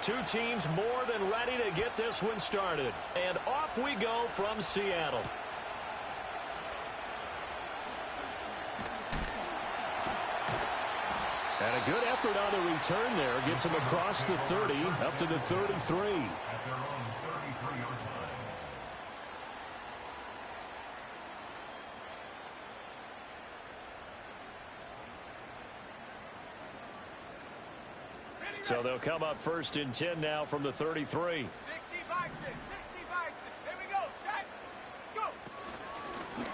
Two teams more than ready to get this one started. And off we go from Seattle. And a good effort on the return there. Gets him across the 30, up to the 33. So they'll come up first and 10 now from the 33. 60 by 6, 60 by 6. Here we go, set, go.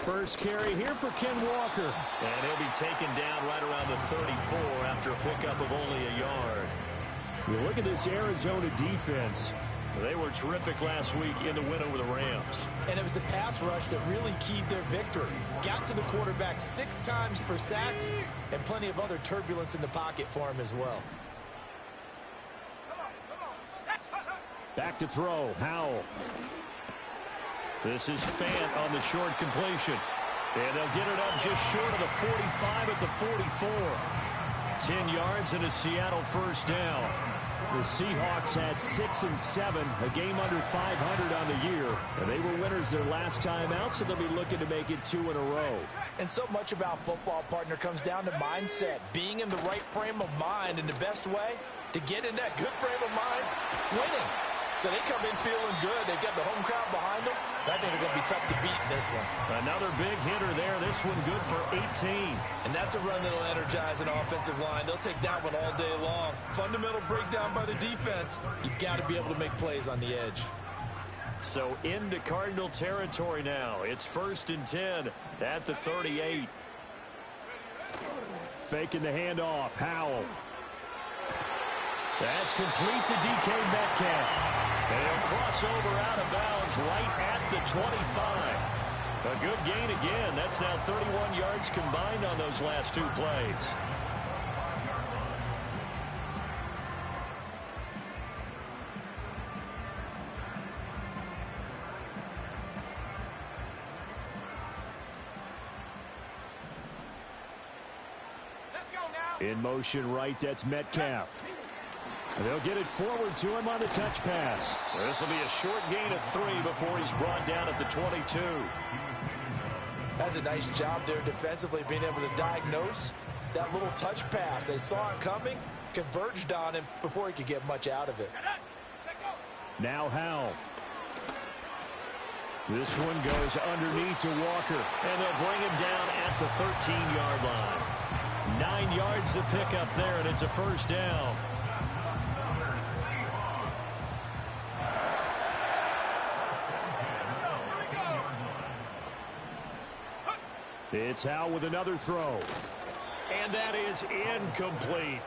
First carry here for Ken Walker. And he'll be taken down right around the 34 after a pickup of only a yard. You look at this Arizona defense. They were terrific last week in the win over the Rams. And it was the pass rush that really keyed their victory. Got to the quarterback 6 times for sacks and plenty of other turbulence in the pocket for him as well. Back to throw, Howell. This is Fant on the short completion. And they'll get it up just short of the 45 at the 44. 10 yards and a Seattle first down. The Seahawks had 6 and 7, a game under 500 on the year. And they were winners their last time out, so they'll be looking to make it 2 in a row. And so much about football, partner, comes down to mindset. Being in the right frame of mind, and the best way to get in that good frame of mind, winning. So they come in feeling good. They've got the home crowd behind them. I think they're going to be tough to beat in this one. Another big hitter there. This one good for 18. And that's a run that will energize an offensive line. They'll take that one all day long. Fundamental breakdown by the defense. You've got to be able to make plays on the edge. So into Cardinal territory now. It's first and 10 at the 38. Faking the handoff. Howell. That's complete to DK Metcalf. And he'll cross over out of bounds right at the 25. A good gain again. That's now 31 yards combined on those last 2 plays. Let's go now. In motion right, that's Metcalf. And they'll get it forward to him on the touch pass. This will be a short gain of 3 before he's brought down at the 22. That's a nice job there defensively, being able to diagnose that little touch pass. They saw it coming, converged on him before he could get much out of it. Now Howell. This one goes underneath to Walker, and they'll bring him down at the 13-yard line. 9 yards to pick up there, and it's a first down. It's Howell with another throw. And that is incomplete.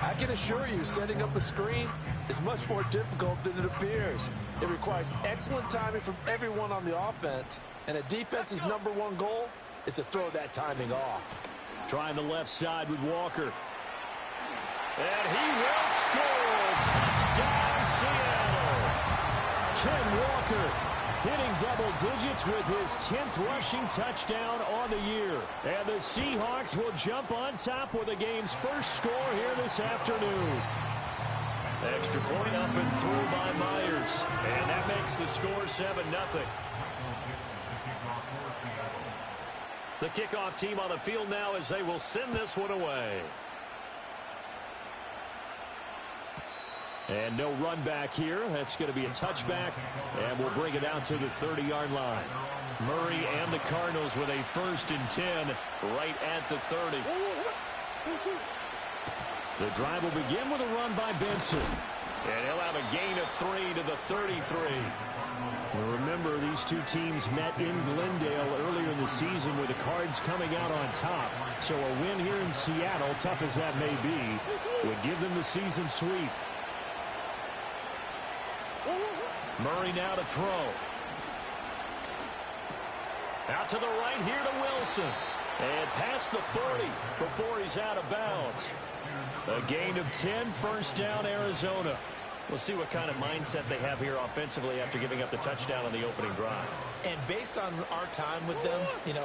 I can assure you, setting up a screen is much more difficult than it appears. It requires excellent timing from everyone on the offense, and a defense's #1 goal is to throw that timing off. Trying the left side with Walker. And he will score. Touchdown, Seattle. Ken Walker hitting double digits with his 10th rushing touchdown on the year. And the Seahawks will jump on top with the game's first score here this afternoon. Extra point up and through by Myers. And that makes the score 7-0. The kickoff team on the field now as they will send this one away. And no run back here. That's going to be a touchback, and we'll bring it out to the 30-yard line. Murray and the Cardinals with a first and 10 right at the 30. The drive will begin with a run by Benson. And he'll have a gain of 3 to the 33. Well, remember, these two teams met in Glendale earlier in the season with the Cards coming out on top. So a win here in Seattle, tough as that may be, would give them the season sweep. Murray now to throw. Out to the right here to Wilson. And past the 40 before he's out of bounds. A gain of 10, first down Arizona. We'll see what kind of mindset they have here offensively after giving up the touchdown on the opening drive. And based on our time with them,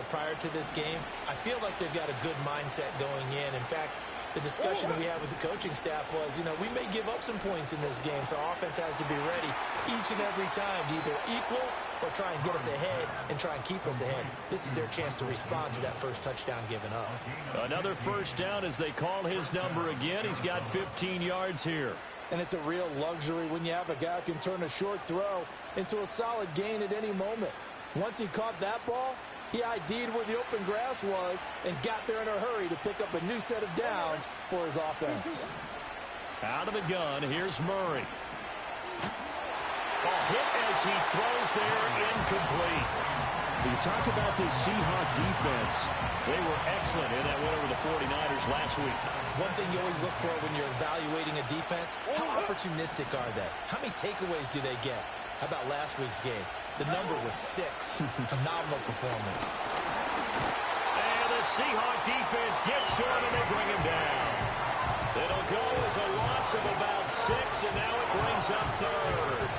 prior to this game, I feel like they've got a good mindset going in. In fact, the discussion that we had with the coaching staff was, we may give up some points in this game, so our offense has to be ready each and every time to either equal or try and get us ahead and try and keep us ahead. This is their chance to respond to that first touchdown given up. Another first down as they call his number again. He's got 15 yards here. And it's a real luxury when you have a guy who can turn a short throw into a solid gain at any moment. Once he caught that ball, he ID'd where the open grass was and got there in a hurry to pick up a new set of downs for his offense. Out of the gun, here's Murray. Ball hit as he throws there, incomplete. You talk about this Seahawk defense. They were excellent in that win over the 49ers last week. One thing you always look for when you're evaluating a defense, how opportunistic are they? How many takeaways do they get? How about last week's game? The number was 6. Phenomenal performance. And the Seahawk defense gets to him and they bring him down. It'll go as a loss of about 6, and now it brings up 3rd.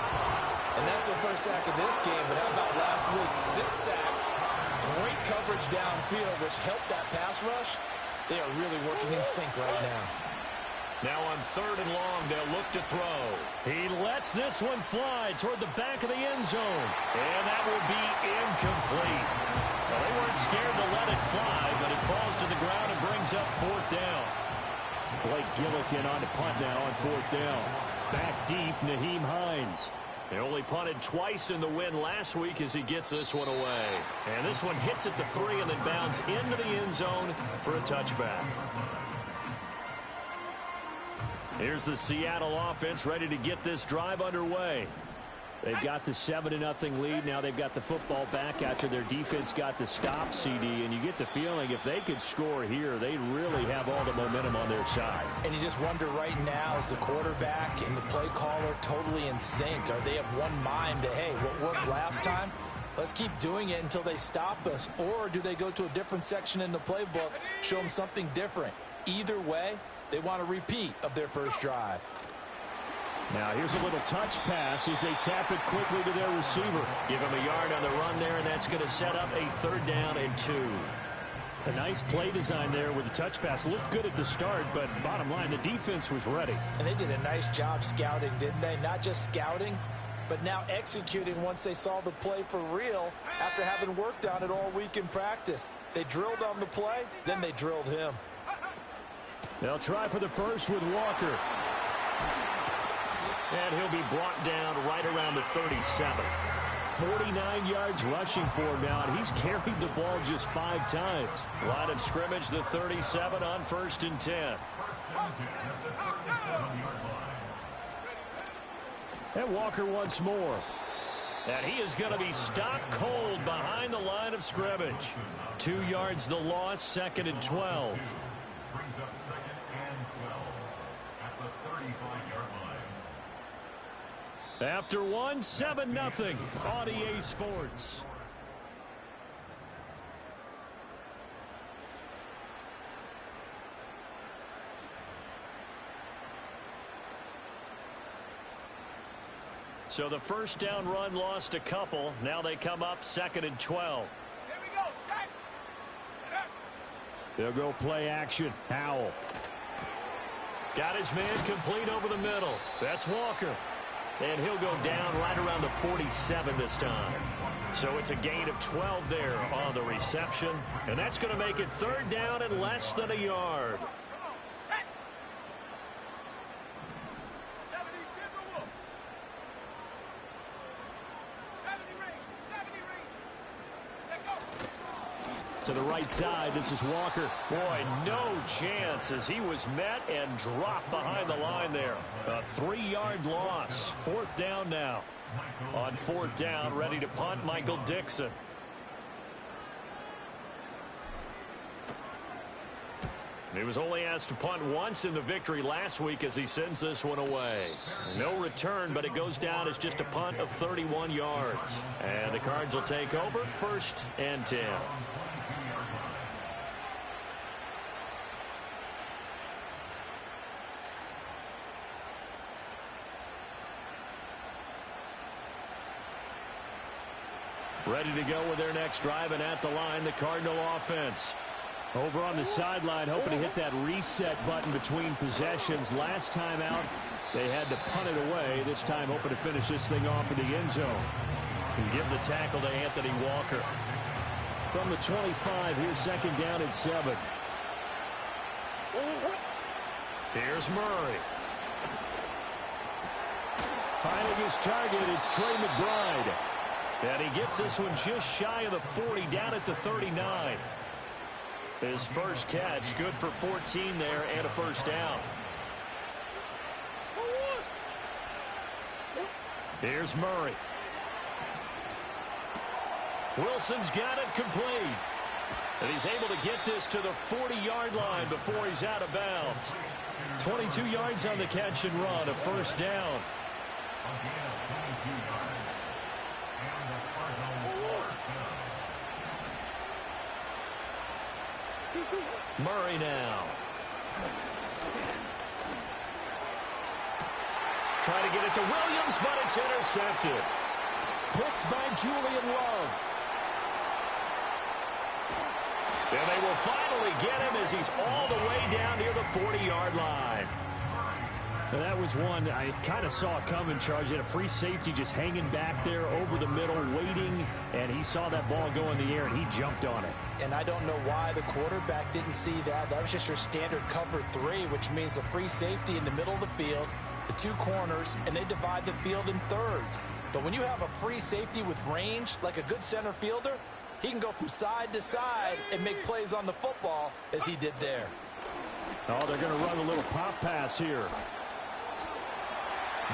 And that's their first sack of this game, but how about last week? 6 sacks, great coverage downfield, which helped that pass rush. They are really working in sync right now. Now on 3rd and long, they'll look to throw. He lets this one fly toward the back of the end zone, and that will be incomplete. Well, they weren't scared to let it fly, but it falls to the ground and brings up 4th down. Blake Gillikin on the punt now on 4th down. Back deep, Nyheim Hines. They only punted twice in the win last week as he gets this one away. And this one hits at the 3 and then bounds into the end zone for a touchback. Here's the Seattle offense ready to get this drive underway. They've got the 7-0 lead. Now they've got the football back after their defense got the stop, CD. And you get the feeling if they could score here, they really have all the momentum on their side. And you just wonder right now, is the quarterback and the play caller totally in sync? Are they of one mind that, hey, what worked last time, let's keep doing it until they stop us? Or do they go to a different section in the playbook, show them something different? Either way, they want a repeat of their first drive. Now here's a little touch pass as they tap it quickly to their receiver. Give him a yard on the run there, and that's going to set up a 3rd down and 2. A nice play design there with the touch pass. Looked good at the start, but bottom line, the defense was ready. And they did a nice job scouting, didn't they? Not just scouting, but now executing once they saw the play for real after having worked on it all week in practice. They drilled on the play, then they drilled him. They'll try for the first with Walker. And he'll be brought down right around the 37. 49 yards rushing for him now, and he's carried the ball just 5 times. Line of scrimmage, the 37 on 1st and 10. And Walker once more. And he is going to be stopped cold behind the line of scrimmage. 2 yards the loss, 2nd and 12. After one, 7-0 on EA Sports. So the first down run lost a couple. Now they come up 2nd and 12. Here we go, set. They'll go play action. Howell. Got his man complete over the middle. That's Walker. And he'll go down right around the 47 this time. So it's a gain of 12 there on the reception. And that's going to make it 3rd down and less than a yard. Come on, set. 70 Timberwolf. 70 range. Set go. To the right side, this is Walker. Boy, no chance as he was met and dropped behind the line there. A 3-yard loss. 4th down now. On 4th down, ready to punt, Michael Dixon. He was only asked to punt once in the victory last week as he sends this one away. No return, but it goes down as just a punt of 31 yards. And the Cards will take over 1st and 10. Ready to go with their next drive, and at the line, the Cardinal offense. Over on the sideline, hoping to hit that reset button between possessions. Last time out, they had to punt it away. This time, hoping to finish this thing off in the end zone. And give the tackle to Anthony Walker. From the 25, here's second down and 7. Here's Murray. Finding his target, it's Trey McBride. And he gets this one just shy of the 40, down at the 39. His first catch, good for 14 there and a first down. Here's Murray. Wilson's got it complete. And he's able to get this to the 40-yard line before he's out of bounds. 22 yards on the catch and run, a first down. Murray now. Trying to get it to Williams, but it's intercepted. Picked by Julian Love. And they will finally get him as he's all the way down near the 40-yard line. That was one I kind of saw coming, Charge. He had a free safety just hanging back there over the middle, waiting, and he saw that ball go in the air, and he jumped on it. And I don't know why the quarterback didn't see that. That was just your standard cover 3, which means the free safety in the middle of the field, the 2 corners, and they divide the field in thirds. But when you have a free safety with range, like a good center fielder, he can go from side to side and make plays on the football as he did there. Oh, they're going to run a little pop pass here.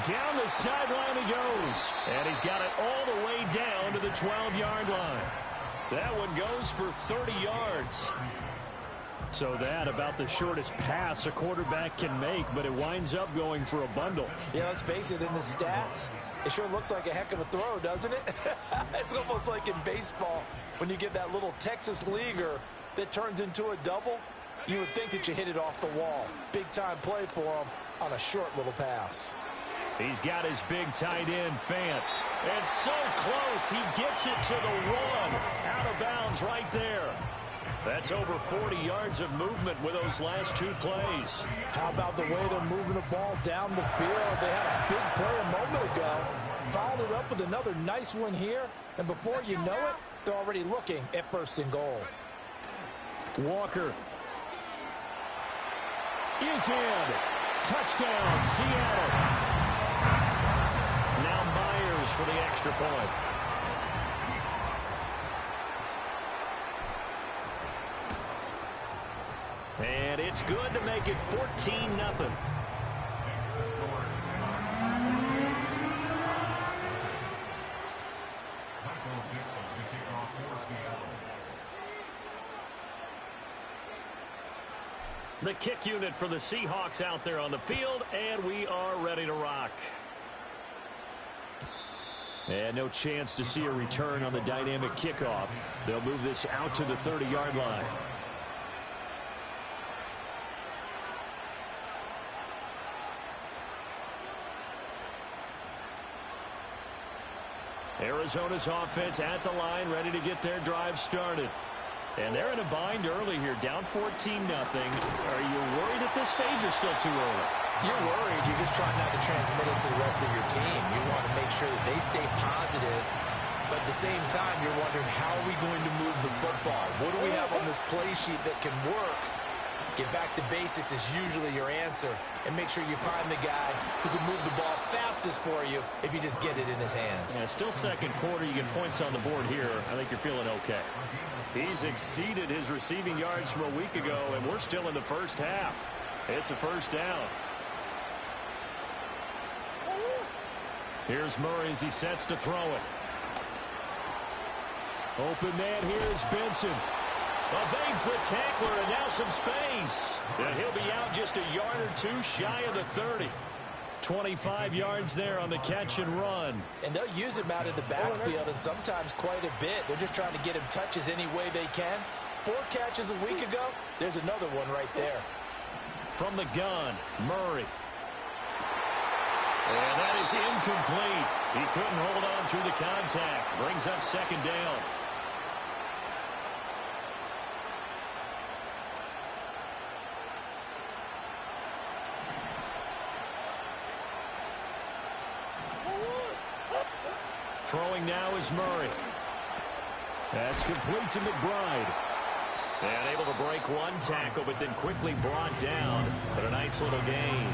Down the sideline he goes. And he's got it all the way down to the 12-yard line. That one goes for 30 yards. So that about the shortest pass a quarterback can make, but it winds up going for a bundle. Yeah, let's face it, in the stats, it sure looks like a heck of a throw, doesn't it? It's almost like in baseball when you get that little Texas leaguer that turns into a double. You would think that you hit it off the wall. Big-time play for him on a short little pass. He's got his big tight end, Fant. And so close, he gets it to the 1. Out of bounds right there. That's over 40 yards of movement with those last 2 plays. How about the way they're moving the ball down the field? They had a big play a moment ago. Followed it up with another nice one here. And before you know it, they're already looking at 1st and goal. Walker is in. Touchdown, Seattle. Now Myers for the extra point. And it's good to make it 14-0. The kick unit for the Seahawks out there on the field, and we are ready to rock. And no chance to see a return on the dynamic kickoff. They'll move this out to the 30-yard line. Arizona's offense at the line, ready to get their drive started. And they're in a bind early here, down 14-0. Are you worried at this stage or still too early? You're worried. You're just trying not to transmit it to the rest of your team. You want to make sure that they stay positive. But at the same time, you're wondering, how are we going to move the football? What do we have on this play sheet that can work? Get back to basics is usually your answer. And make sure you find the guy who can move the ball fastest for you if you just get it in his hands. Yeah, still second quarter. You get points on the board here. I think you're feeling okay. He's exceeded his receiving yards from a week ago, and we're still in the first half. It's a first down. Here's Murray as he sets to throw it. Open man here is Benson. Evades the tackler, and now some space. And he'll be out just a yard or 2 shy of the 30. 25 yards there on the catch and run. And they'll use him out of the backfield, and sometimes quite a bit. They're just trying to get him touches any way they can. 4 catches a week ago. There's another one right there. From the gun, Murray. And that is incomplete. He couldn't hold on through the contact. Brings up second down. Throwing now is Murray. That's complete to McBride. And able to break one tackle, but then quickly brought down. But a nice little gain.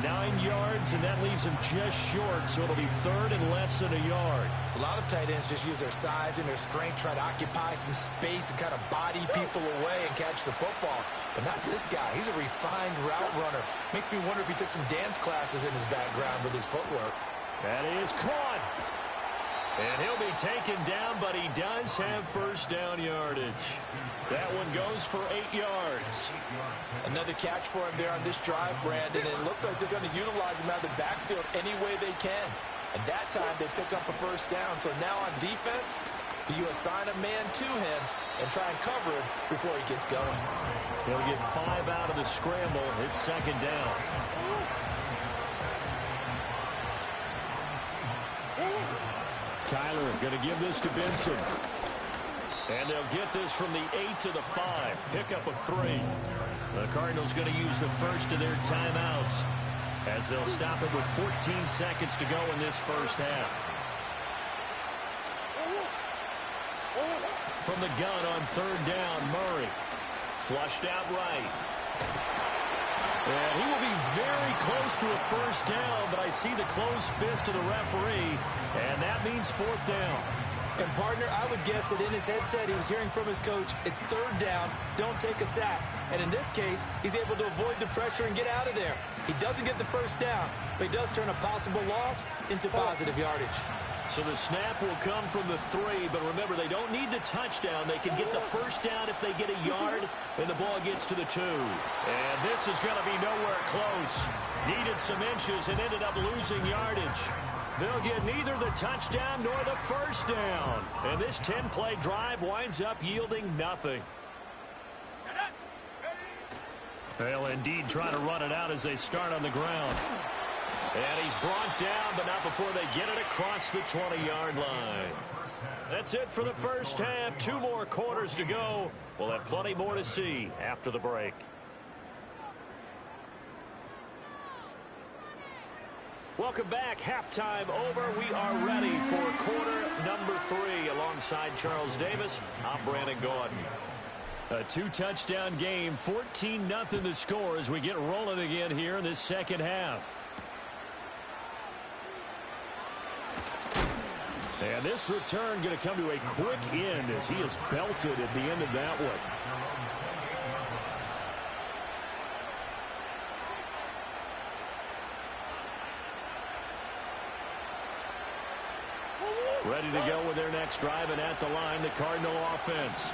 9 yards, and that leaves him just short, so it'll be third and less than a yard. A lot of tight ends just use their size and their strength, try to occupy some space and kind of body people away and catch the football. But not this guy. He's a refined route runner. Makes me wonder if he took some dance classes in his background with his footwork. That is caught. And he'll be taken down, but he does have first down yardage. That one goes for 8 yards. Another catch for him there on this drive, Brandon. And it looks like they're going to utilize him out of the backfield any way they can. And that time they pick up a first down. So now on defense, do you assign a man to him and try and cover him before he gets going? He'll get 5 out of the scramble. It's second down. Kyler going to give this to Benson. And they'll get this from the 8 to the 5. Pickup of 3. The Cardinals going to use the first of their timeouts as they'll stop it with 14 seconds to go in this first half. From the gun on third down, Murray. Flushed out right. And he will be very close to a first down, but I see the closed fist of the referee, and that means fourth down. And, partner, I would guess that in his headset he was hearing from his coach, it's third down, don't take a sack. And in this case, he's able to avoid the pressure and get out of there. He doesn't get the first down, but he does turn a possible loss into positive yardage. So the snap will come from the 3, but remember, they don't need the touchdown. They can get the first down if they get a yard, and the ball gets to the 2. And this is going to be nowhere close. Needed some inches and ended up losing yardage. They'll get neither the touchdown nor the first down. And this 10-play drive winds up yielding nothing. They'll indeed try to run it out as they start on the ground. And he's brought down, but not before they get it across the 20-yard line. That's it for the first half. 2 more quarters to go. We'll have plenty more to see after the break. Welcome back. Halftime over. We are ready for quarter number 3. Alongside Charles Davis, I'm Brandon Gordon. A 2-touchdown game, 14-0 the score as we get rolling again here in this second half. And this return going to come to a quick end as he is belted at the end of that one. Ready to go with their next drive, and at the line, the Cardinal offense.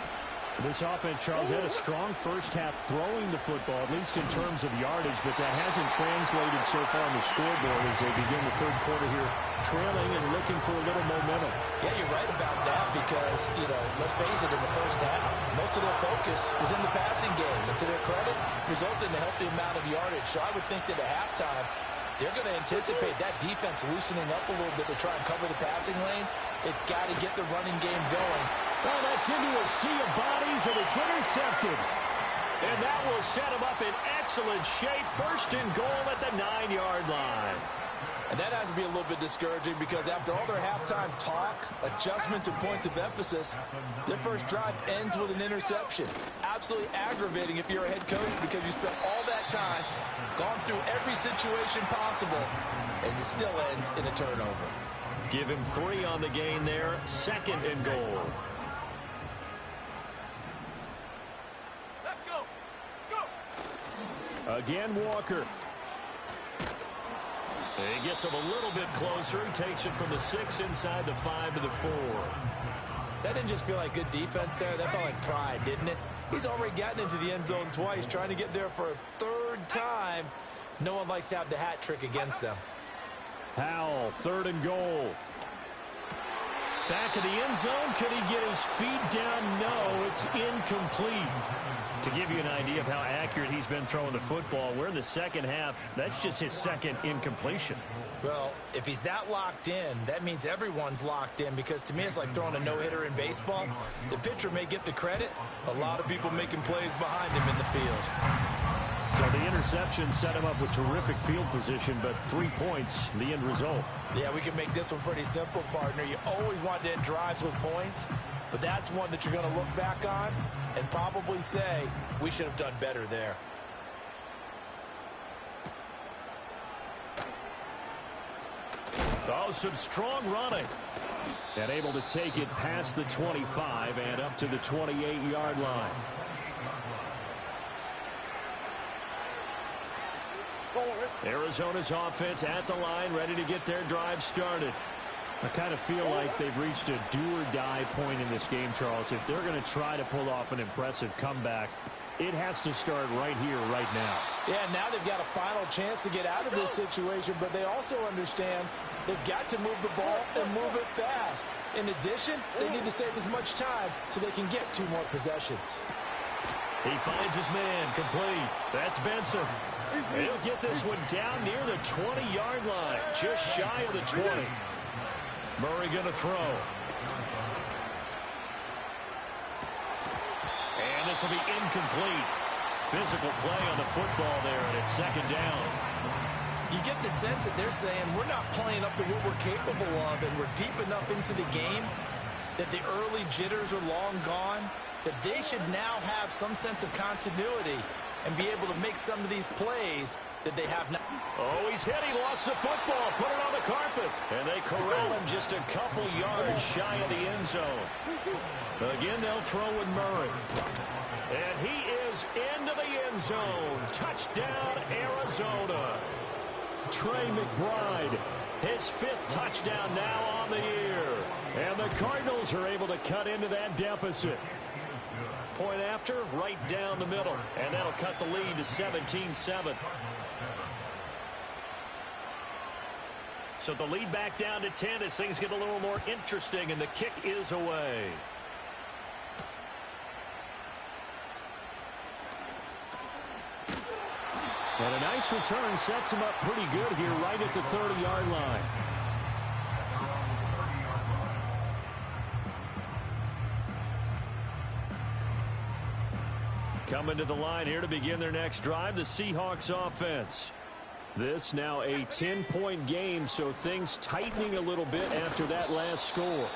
This offense, Charles, had a strong first half throwing the football, at least in terms of yardage, but that hasn't translated so far on the scoreboard as they begin the third quarter here, trailing and looking for a little momentum. Yeah, you're right about that because, let's face it, in the first half, most of their focus was in the passing game. And to their credit, resulted in a healthy amount of yardage. So I would think that at halftime, they're going to anticipate that defense loosening up a little bit to try and cover the passing lanes. They've got to get the running game going. Well, that's into a sea of bodies, and it's intercepted. And that will set him up in excellent shape. First and goal at the 9-yard line. And that has to be a little bit discouraging because after all their halftime talk, adjustments, and points of emphasis, their first drive ends with an interception. Absolutely aggravating if you're a head coach because you spent all that time, gone through every situation possible, and it still ends in a turnover. Give him 3 on the gain there. Second and goal. Let's go. Go. Again, Walker. He gets him a little bit closer. He takes it from the 6 inside the 5 to the 4. That didn't just feel like good defense there. That felt like pride, didn't it? He's already gotten into the end zone twice, trying to get there for a 3rd time. No one likes to have the hat trick against them. Howell, 3rd and goal. Back of the end zone. Could he get his feet down? No, it's incomplete. To give you an idea of how accurate he's been throwing the football, we're in the second half. That's just his 2nd incompletion. Well, if he's that locked in, that means everyone's locked in, because to me it's like throwing a no-hitter in baseball. The pitcher may get the credit, a lot of people making plays behind him in the field. So the interception set him up with terrific field position, but 3 points, the end result. Yeah, we can make this one pretty simple, partner. You always want to end drives with points, but that's one that you're going to look back on and probably say, we should have done better there. Oh, some strong running. And able to take it past the 25 and up to the 28-yard line. Arizona's offense at the line, ready to get their drive started. I kind of feel like they've reached a do-or-die point in this game, Charles. If they're going to try to pull off an impressive comeback, it has to start right here, right now. Yeah, now they've got a final chance to get out of this situation, but they also understand they've got to move the ball and move it fast. In addition, they need to save as much time so they can get 2 more possessions. He finds his man, complete. That's Benson. He'll get this one down near the 20-yard line, just shy of the 20. Murray going to throw. And this will be incomplete. Physical play on the football there, and it's second down. You get the sense that they're saying we're not playing up to what we're capable of, and we're deep enough into the game that the early jitters are long gone, that they should now have some sense of continuity and be able to make some of these plays that they have now. Oh, he's hit. He lost the football. Put it on the carpet. And they corral him just a couple yards shy of the end zone. Again, they'll throw with Murray. And he is into the end zone. Touchdown, Arizona. Trey McBride, his 5th touchdown now on the year. And the Cardinals are able to cut into that deficit. Point after, right down the middle. And that'll cut the lead to 17-7. So the lead back down to 10 as things get a little more interesting, and the kick is away. And a nice return sets him up pretty good here right at the 30-yard line. Coming to the line here to begin their next drive, the Seahawks offense. This now a 10-point game, so things tightening a little bit after that last score.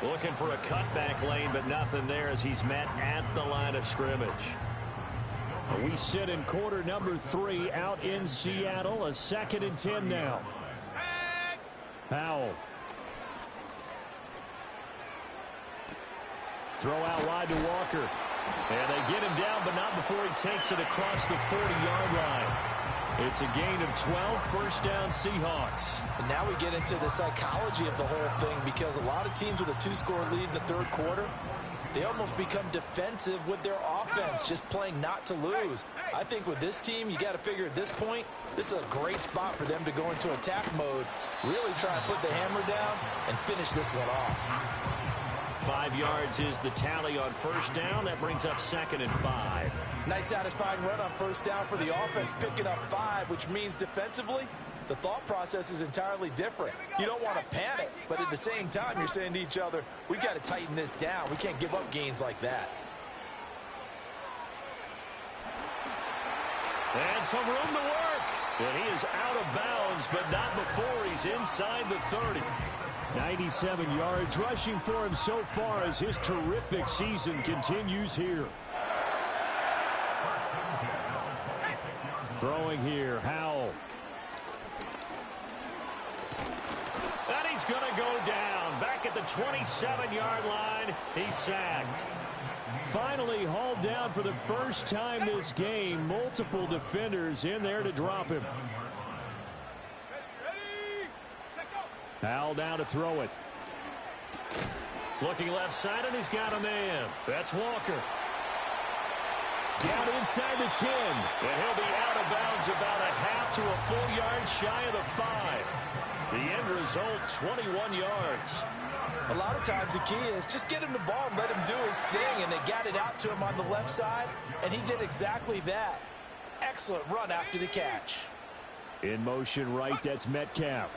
Looking for a cutback lane, but nothing there as he's met at the line of scrimmage. We sit in quarter number 3 out in Seattle, a 2nd and 10 now. Powell. Throw out wide to Walker. And they get him down, but not before he takes it across the 40-yard line. It's a gain of 12, first down Seahawks. And now we get into the psychology of the whole thing, because a lot of teams with a 2-score lead in the 3rd quarter, they almost become defensive with their offense, just playing not to lose. I think with this team, you got to figure at this point, this is a great spot for them to go into attack mode, really try and put the hammer down and finish this one off. 5 yards is the tally on first down. That brings up 2nd and 5. Nice satisfying run on first down for the offense, picking up 5, which means defensively, the thought process is entirely different. You don't want to panic, but at the same time, you're saying to each other, we've got to tighten this down. We can't give up gains like that. And some room to work. And he is out of bounds, but not before he's inside the 30. 97 yards rushing for him so far as his terrific season continues here. Throwing here, Howell. And he's going to go down. Back at the 27-yard line, he's sacked. Finally hauled down for the first time this game. Multiple defenders in there to drop him. Howell down to throw it. Looking left side, and he's got a man. That's Walker. Down inside the 10. And he'll be out of bounds about a half to a full yard shy of the 5. The end result, 21 yards. A lot of times the key is just get him the ball and let him do his thing, and they got it out to him on the left side, and he did exactly that. Excellent run after the catch. In motion right, that's Metcalf.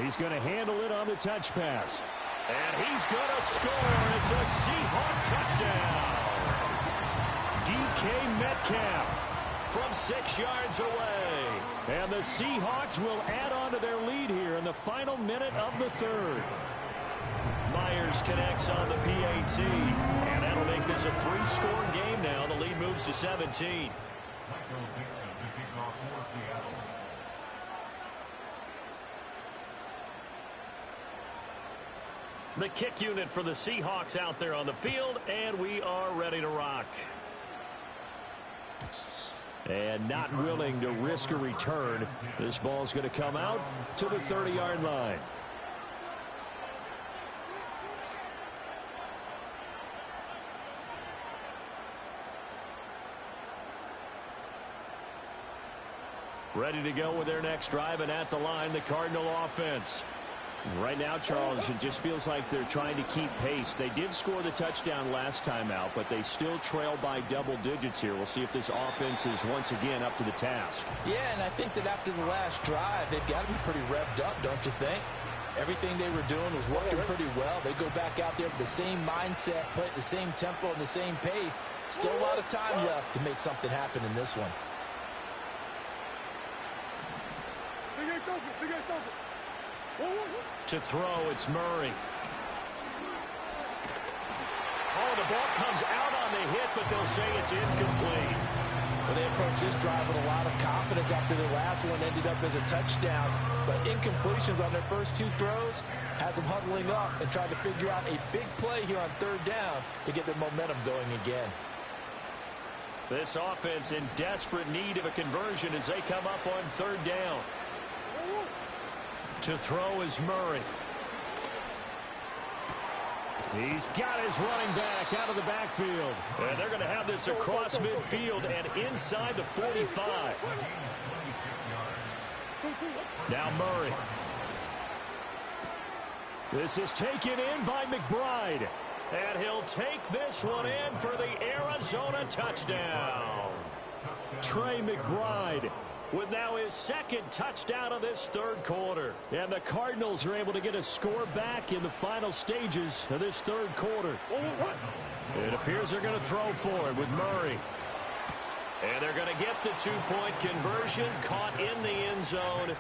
He's going to handle it on the touch pass. And he's going to score. It's a Seahawk touchdown. DK Metcalf from 6 yards away. And the Seahawks will add on to their lead here in the final minute of the third. Myers connects on the PAT. And that'll make this a 3-score game now. The lead moves to 17. The kick unit for the Seahawks out there on the field, and we are ready to rock. And not willing to risk a return. This ball's going to come out to the 30-yard line. Ready to go with their next drive, and at the line, the Cardinal offense. Right now, Charles, it just feels like they're trying to keep pace. They did score the touchdown last time out, but they still trail by double digits here. We'll see if this offense is once again up to the task. Yeah, and I think that after the last drive, they've got to be pretty revved up, don't you think? Everything they were doing was working pretty well. They go back out there with the same mindset, play at the same tempo and the same pace. Still a lot of time left to make something happen in this one. To throw, it's Murray. Oh, the ball comes out on the hit, but they'll say it's incomplete. Well, they approached this drive with a lot of confidence after the last one ended up as a touchdown. But incompletions on their first 2 throws has them huddling up and trying to figure out a big play here on 3rd down to get their momentum going again. This offense in desperate need of a conversion as they come up on 3rd down. To throw is Murray. He's got his running back out of the backfield. And they're going to have this across midfield and inside the 45. Now Murray. This is taken in by McBride. And he'll take this one in for the Arizona touchdown. Trey McBride with now his 2nd touchdown of this 3rd quarter. And the Cardinals are able to get a score back in the final stages of this 3rd quarter. It appears they're going to throw for it with Murray. And they're going to get the 2-point conversion, caught in the end zone.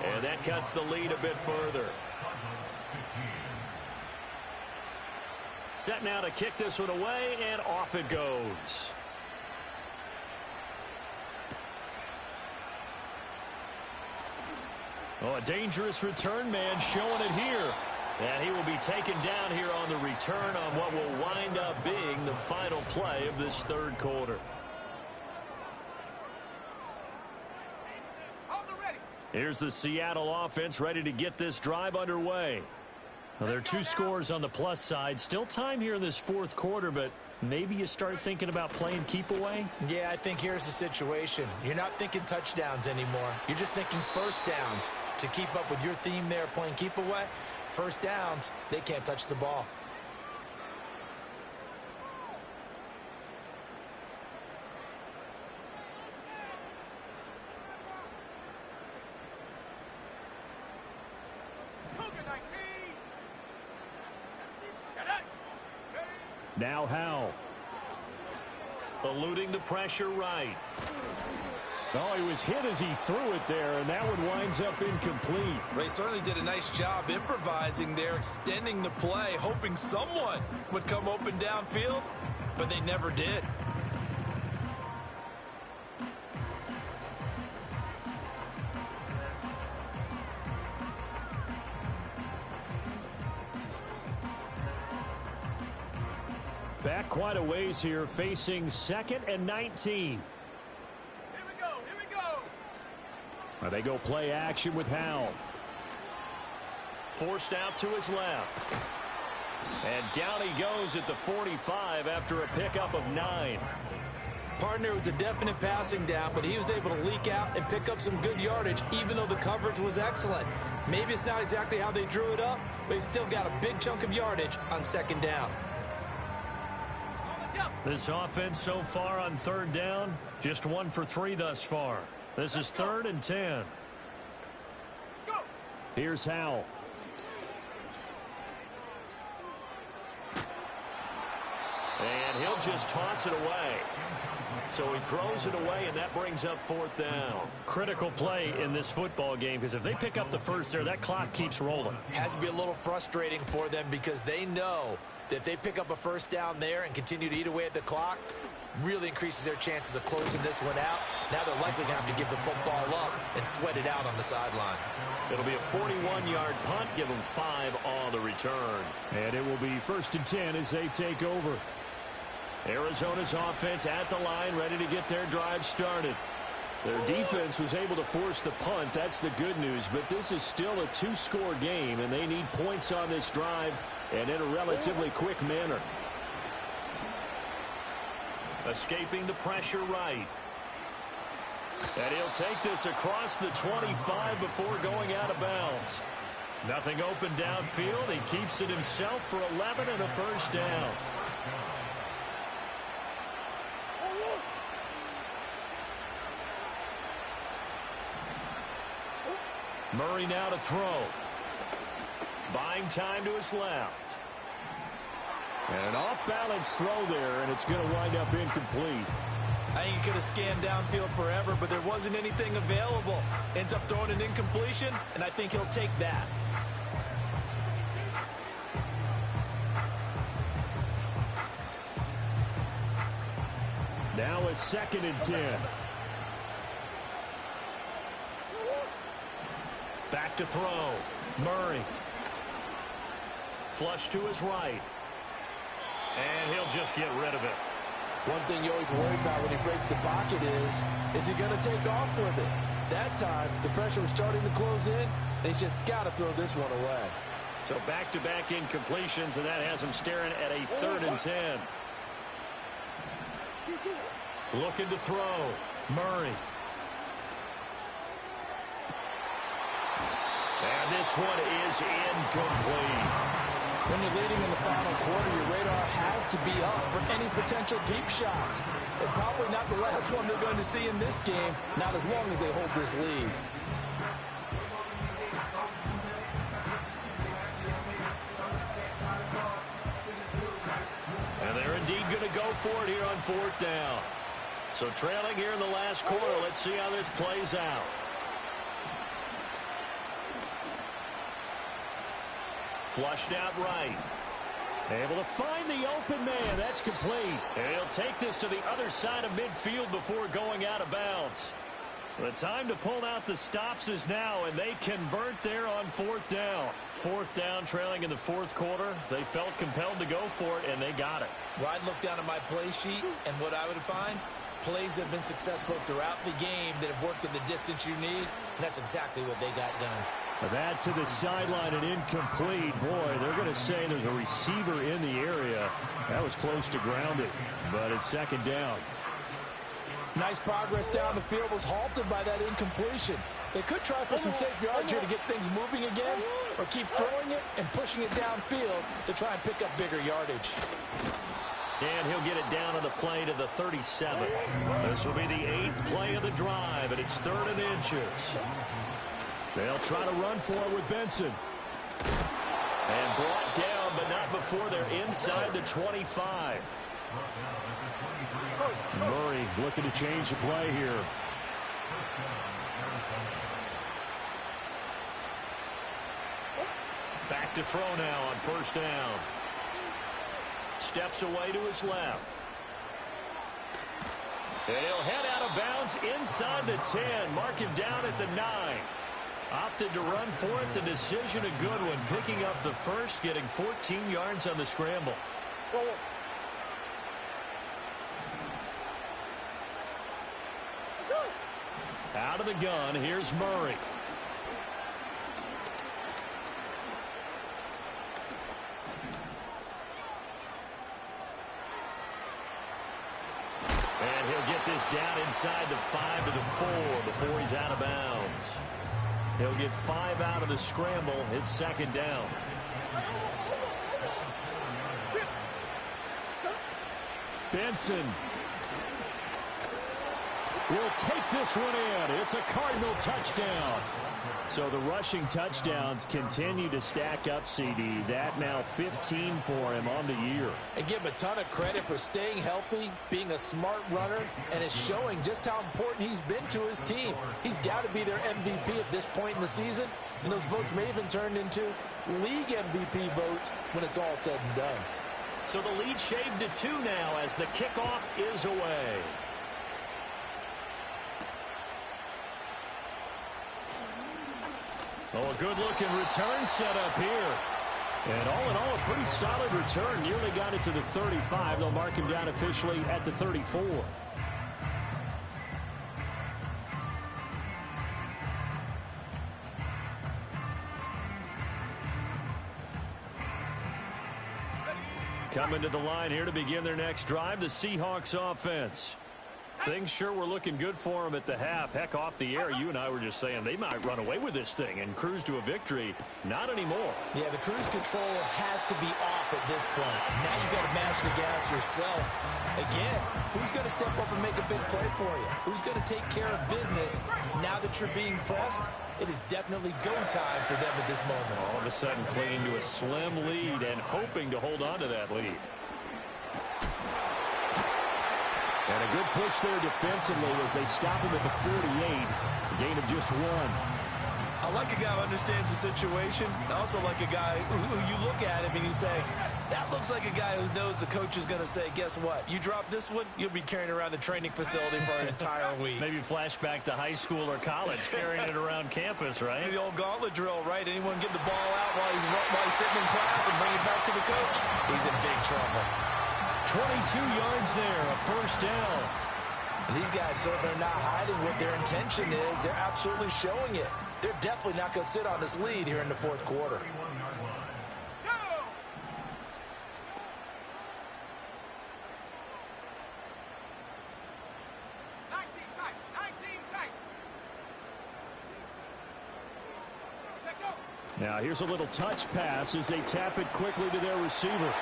And that cuts the lead a bit further. Set now to kick this one away, and off it goes. Oh, a dangerous return man showing it here. And he will be taken down here on the return on what will wind up being the final play of this 3rd quarter. Here's the Seattle offense ready to get this drive underway. Well, there are 2 scores on the plus side. Still time here in this 4th quarter, but maybe you start thinking about playing keep away? Yeah, I think here's the situation. You're not thinking touchdowns anymore. You're just thinking 1st downs. To keep up with your theme there, playing keep away, 1st downs, they can't touch the ball. Now Howell. Eluding the pressure right. Oh, he was hit as he threw it there, and that one winds up incomplete. They certainly did a nice job improvising there, extending the play, hoping someone would come open downfield, but they never did. Back quite a ways here, facing 2nd and 19. They go play action with Howell. Forced out to his left. And down he goes at the 45 after a pickup of 9. Partner was a definite passing down, but he was able to leak out and pick up some good yardage, even though the coverage was excellent. Maybe it's not exactly how they drew it up, but he still got a big chunk of yardage on 2nd down. This offense so far on 3rd down, just 1 for 3 thus far. This is 3rd and 10. Go. Here's Howell. And he'll just toss it away. So he throws it away, and that brings up 4th down. Critical play in this football game, because if they pick up the first there, that clock keeps rolling. Has to be a little frustrating for them because they know that if they pick up a first down there and continue to eat away at the clock, really increases their chances of closing this one out. Now they're likely going to have to give the football up and sweat it out on the sideline. It'll be a 41-yard punt, give them 5 on the return. And it will be 1st and 10 as they take over. Arizona's offense at the line, ready to get their drive started. Their defense was able to force the punt. That's the good news. But this is still a 2-score game, and they need points on this drive and in a relatively quick manner. Escaping the pressure right. And he'll take this across the 25 before going out of bounds. Nothing open downfield. He keeps it himself for 11 and a first down. Murray now to throw. Buying time to his left. And an off-balance throw there, and it's going to wind up incomplete. I think he could have scanned downfield forever, but there wasn't anything available. Ends up throwing an incompletion, and I think he'll take that. Now a 2nd and 10. Back to throw. Murray. Flush to his right. And he'll just get rid of it. One thing you always worry about when he breaks the pocket is he going to take off with it? That time, the pressure was starting to close in, and he's just got to throw this one away. So back-to-back incompletions, and that has him staring at a 3rd and 10. Looking to throw. Murray. And this one is incomplete. When you're leading in the final quarter, your radar has to be up for any potential deep shots. And probably not the last one they're going to see in this game, not as long as they hold this lead. And they're indeed going to go for it here on 4th down. So trailing here in the last quarter, let's see how this plays out. Flushed out right. Able to find the open man. That's complete. And he'll take this to the other side of midfield before going out of bounds. The time to pull out the stops is now, and they convert there on 4th down. 4th down, trailing in the 4th quarter. They felt compelled to go for it, and they got it. Well, I'd look down at my play sheet, and what I would find, plays that have been successful throughout the game that have worked in the distance you need, and that's exactly what they got done. That to the sideline and incomplete. Boy, they're going to say there's a receiver in the area. That was close to grounded, but it's 2nd down. Nice progress down the field was halted by that incompletion. They could try for some safe yards here to get things moving again, or keep throwing it and pushing it downfield to try and pick up bigger yardage. And he'll get it down on the play to the 37. This will be the 8th play of the drive, and it's 3rd and inches. They'll try to run for it with Benson. And brought down, but not before they're inside the 25. Murray looking to change the play here. Back to throw now on 1st down. Steps away to his left. And he'll head out of bounds inside the 10. Mark him down at the 9. Opted to run for it. The decision a good one. Picking up the first, getting 14 yards on the scramble. Out of the gun, here's Murray. And he'll get this down inside the 5 to the 4 before he's out of bounds. He'll get 5 out of the scramble. It's 2nd down. Benson. will take this one in. It's a Cardinal touchdown. So the rushing touchdowns continue to stack up, CD. That now 15 for him on the year. And give him a ton of credit for staying healthy, being a smart runner, and it's showing just how important he's been to his team. He's got to be their MVP at this point in the season, and those votes may even turn into league MVP votes when it's all said and done. So the lead shaved to 2 now as the kickoff is away. Oh, a good-looking return set up here. And all in all, a pretty solid return. Nearly got it to the 35. They'll mark him down officially at the 34. Coming to the line here to begin their next drive, the Seahawks offense. Things sure were looking good for them at the half. Heck, off the air, you and I were just saying they might run away with this thing and cruise to a victory. Not anymore. Yeah, the cruise control has to be off at this point. Now you've got to manage the gas yourself. Again, who's going to step up and make a big play for you? Who's going to take care of business now that you're being pressed? It is definitely go time for them at this moment. All of a sudden clinging to a slim lead and hoping to hold on to that lead. And a good push there defensively as they stop him at the 48. A gain of just 1. I like a guy who understands the situation. I also like a guy who you look at him and you say, that looks like a guy who knows the coach is going to say, guess what? You drop this one, you'll be carrying around the training facility for an entire week. Maybe flashback to high school or college, carrying it around campus, right? The old gauntlet drill, right? Anyone get the ball out while he's sitting in class and bring it back to the coach? He's in big trouble. 22 yards there, a first down. And these guys certainly are not hiding what their intention is. They're absolutely showing it. They're definitely not going to sit on this lead here in the fourth quarter. Now here's a little touch pass as they tap it quickly to their receiver.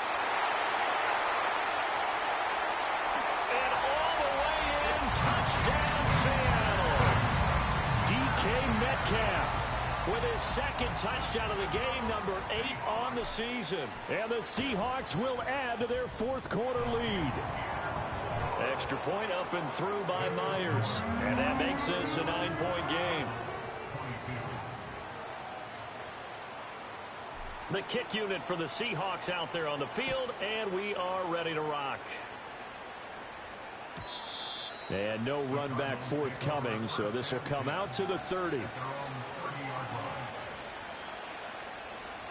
Touchdown, Seattle. DK Metcalf with his second touchdown of the game, number 8 on the season. And the Seahawks will add to their fourth quarter lead. Extra point up and through by Myers. And that makes this a 9-point game. The kick unit for the Seahawks out there on the field, and we are ready to rock. And no run back forthcoming, so this will come out to the 30.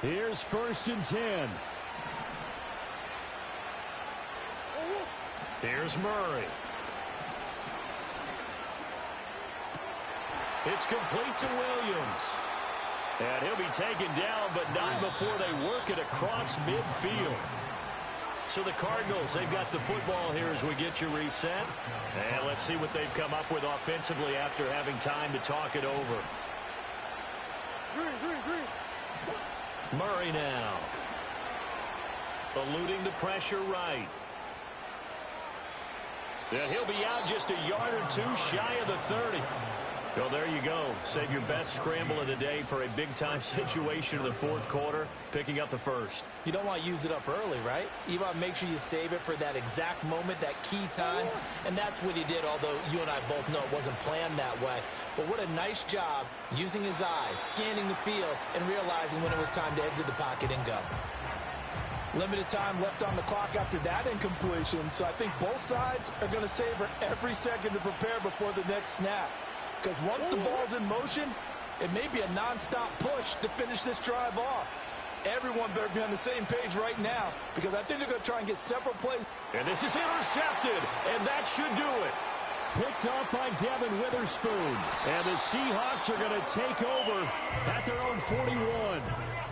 Here's 1st and 10. Here's Murray. It's complete to Williams. And he'll be taken down, but not before they work it across midfield. So the Cardinals, they've got the football here as we get you reset. And let's see what they've come up with offensively after having time to talk it over. Murray now. Eluding the pressure right. And he'll be out just a yard or 2 shy of the 30. So there you go. Save your best scramble of the day for a big-time situation in the fourth quarter, picking up the first. You don't want to use it up early, right? You want to make sure you save it for that exact moment, that key time, and that's what he did, although you and I both know it wasn't planned that way. But what a nice job using his eyes, scanning the field, and realizing when it was time to exit the pocket and go. Limited time left on the clock after that incompletion, so I think both sides are going to savor every second to prepare before the next snap. Because once the ball's in motion, it may be a non-stop push to finish this drive off. Everyone better be on the same page right now, because I think they're going to try and get several plays. And this is intercepted, and that should do it. Picked off by Devin Witherspoon. And the Seahawks are going to take over at their own 41.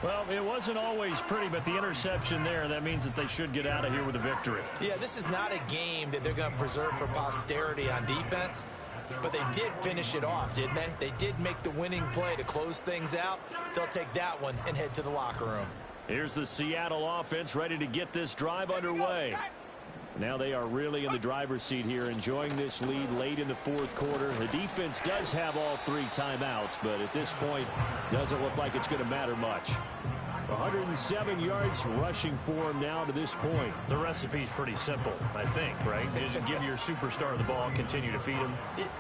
Well, it wasn't always pretty, but the interception there, that means that they should get out of here with a victory. Yeah, this is not a game that they're going to preserve for posterity on defense. But they did finish it off, didn't they? They did make the winning play to close things out. They'll take that one and head to the locker room. Here's the Seattle offense ready to get this drive underway. Now they are really in the driver's seat here, enjoying this lead late in the fourth quarter. The defense does have all 3 timeouts, but at this point, doesn't look like it's going to matter much. 107 yards rushing for him now to this point. The recipe's pretty simple, I think, right? Just give your superstar the ball, continue to feed him.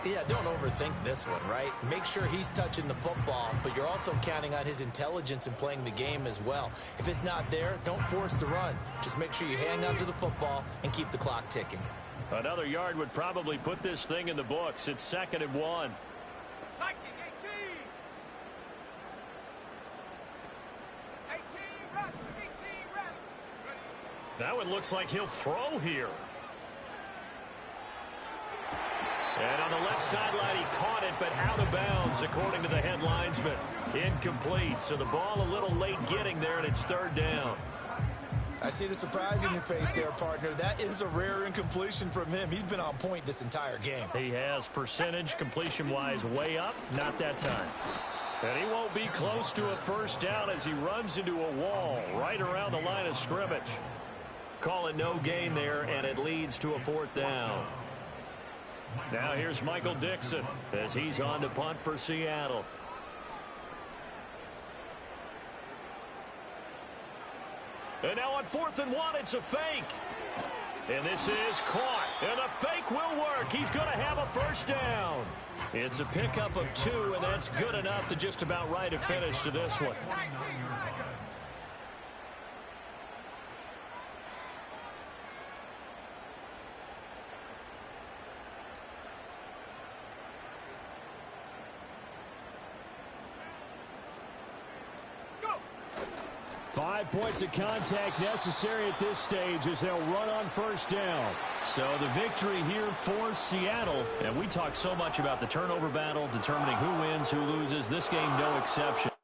Yeah, don't overthink this one, right? Make sure he's touching the football, but you're also counting on his intelligence in playing the game as well. If it's not there, don't force the run. Just make sure you hang on to the football and keep the clock ticking. Another yard would probably put this thing in the books. It's 2nd and 1. Now it looks like he'll throw here. And on the left sideline, he caught it, but out of bounds, according to the head linesman. Incomplete, so the ball a little late getting there, and it's 3rd down. I see the surprise in your face there, partner. That is a rare incompletion from him. He's been on point this entire game. He has percentage, completion-wise, way up. Not that time. And he won't be close to a 1st down as he runs into a wall right around the line of scrimmage. Call it no gain there, and it leads to a 4th down. Now here's Michael Dixon as he's on to punt for Seattle. And now on 4th and 1, it's a fake. And this is caught. And the fake will work. He's going to have a 1st down. It's a pickup of 2, and that's good enough to just about write a finish to this one. 5 points of contact necessary at this stage as they'll run on 1st down. So the victory here for Seattle. And we talk so much about the turnover battle, determining who wins, who loses. This game, no exception.